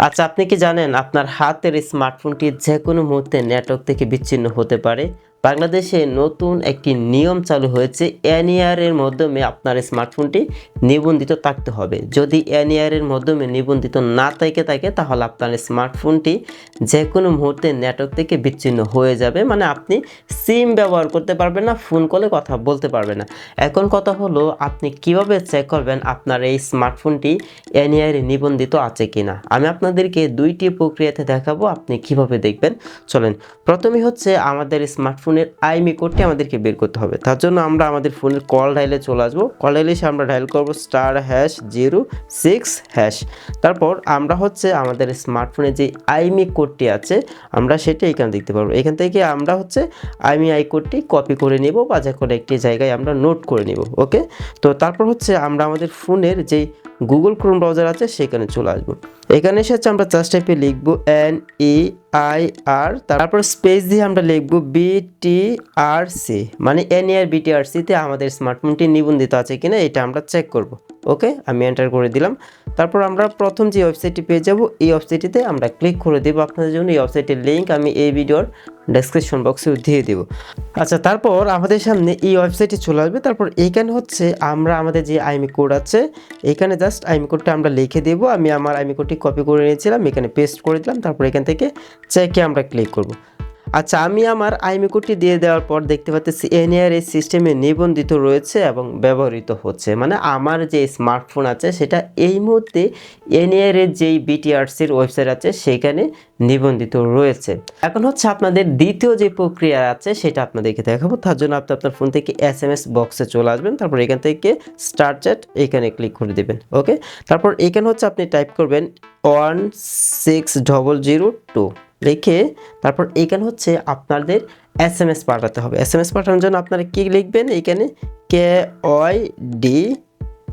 আচ্ছা, আপনি কি জানেন আপনার হাতের স্মার্টফোনটি যেকোনো মুহূর্তে নেটওয়ার্ক থেকে বিচ্ছিন্ন হতে পারে? বাংলাদেশে নতুন একটি নিয়ম চালু হয়েছে, এনইআর এর মাধ্যমে আপনার স্মার্টফোনটি নিবন্ধিত থাকতে হবে। যদি এনইআর এর মাধ্যমে নিবন্ধিত না থাকে তাহলে আপনার স্মার্টফোনটি যেকোনো মুহূর্তে নেটওয়ার্ক থেকে বিচ্ছিন্ন হয়ে যাবে। মানে আপনি সিম ব্যবহার করতে পারবেন না, ফোন কলে কথা বলতে পারবেন না। এখন কথা হলো, আপনি কিভাবে চেক করবেন আপনার এই স্মার্টফোনটি এনইআর এ নিবন্ধিত আছে কিনা? আমি আপনাদেরকে দুইটি প্রক্রিয়াতে দেখাবো, আপনি কিভাবে দেখবেন। চলেন, প্রথমেই হচ্ছে আমাদের স্মার্টফোনের আইএমইআই কোডটি আমাদেরকে বের করতে হবে। তার জন্য আমরা আমাদের ফোনের কল ডায়ালে চলে আসবো। কল ডায়ালে এসে আমরা ডায়াল করবো *#06#। তারপর আমরা হচ্ছে আমাদের স্মার্টফোনে যে আইএমইআই কোডটি আছে আমরা সেটা এখানে দেখতে পারবো। এখান থেকে আমরা হচ্ছে আইএমইআই কোডটি কপি করে নেব বা যে কোনো একটি জায়গায় আমরা নোট করে নেব। ওকে, তো তারপর হচ্ছে আমরা আমাদের ফোনের যেই গুগল ক্রোম ব্রাউজার আছে সেখানে চলে আসবো। এখানে এসে হচ্ছে আমরা জাস্ট টাইপে লিখবো NEIR, তারপর স্পেস দিয়ে আমরা লিখবো BTRC, মানে NER BTRC তে আমাদের স্মার্টফোনটি নিবন্ধিত আছে কিনা এটা আমরা চেক করব। ওকে, আমি এন্টার করে দিলাম। তারপর আমরা প্রথম যে ওয়েবসাইটটি পেয়ে যাব, এই ওয়েবসাইটটিতে আমরা ক্লিক করে দেব। আপনাদের জন্য এই ওয়েবসাইটের লিঙ্ক আমি এই ভিডিওর ডেসক্রিপশন বক্সে দিয়ে দেব। আচ্ছা, তারপর আমাদের সামনে এই ওয়েবসাইটে চলে আসবে। তারপর এইখানে হচ্ছে আমরা আমাদের যে আইএমইআই কোড আছে এখানে জাস্ট আইএমইআই কোডটা আমরা লিখে দেব। আমি আমার আইএমইআই কোডটি কপি করে নিয়েছিলাম, এখানে পেস্ট করে দিলাম। তারপর এখান থেকে চেকে আমরা ক্লিক করব। আচ্ছা, আমি আমার আইএমইআই কোডটি দিয়ে দেওয়ার পর দেখতে পাচ্ছি এনইআর এই সিস্টেমে নিবন্ধিত রয়েছে এবং ব্যবহৃত হচ্ছে। মানে আমার যে স্মার্টফোন আছে সেটা এই মুহূর্তে এনইআর এর যেই বিটিআরসির ওয়েবসাইট আছে সেখানে নিবন্ধিত রয়েছে। এখন হচ্ছে আপনাদের দ্বিতীয় যে প্রক্রিয়া আছে সেটা আপনাদেরকে দেখাবো। তার জন্য আপনি আপনার ফোন থেকে SMS বক্সে চলে আসবেন। তারপর এখান থেকে স্টার্ট চ্যাট এখানে ক্লিক করে দেবেন। ওকে, তারপর এখানে হচ্ছে আপনি টাইপ করবেন 16002 লিখে তারপর এখানে হচ্ছে আপনাদের SMS পাঠাতে হবে। SMS পাঠানোর জন্য আপনারা কি লিখবেন, এখানে KYD,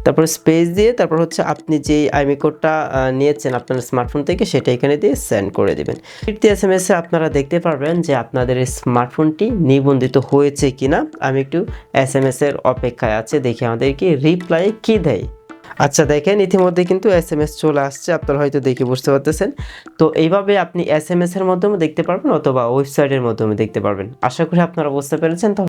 তারপর স্পেস দিয়ে তারপর হচ্ছে আপনি যে আইএমইআই কোডটা নিয়েছেন আপনার স্মার্টফোন থেকে সেটা এখানে দিয়ে সেন্ড করে দেবেন। ফিরতি SMS এ আপনারা দেখতে পারবেন যে আপনাদের স্মার্টফোনটি নিবন্ধিত হয়েছে কিনা। আমি একটু SMS এর অপেক্ষায় আছে, দেখি আমাদেরকে রিপ্লাই কি দেয়। আচ্ছা, দেখেন ইতিমধ্যে কিন্তু SMS চলে আসছে, আপনারা হয়তো দেখে বুঝতে পারতেছেন। তো এইভাবে আপনি SMS এর মাধ্যমে দেখতে পারবেন অথবা ওয়েবসাইটের মাধ্যমে দেখতে পারবেন। আশা করি আপনারা বুঝতে পেরেছেন।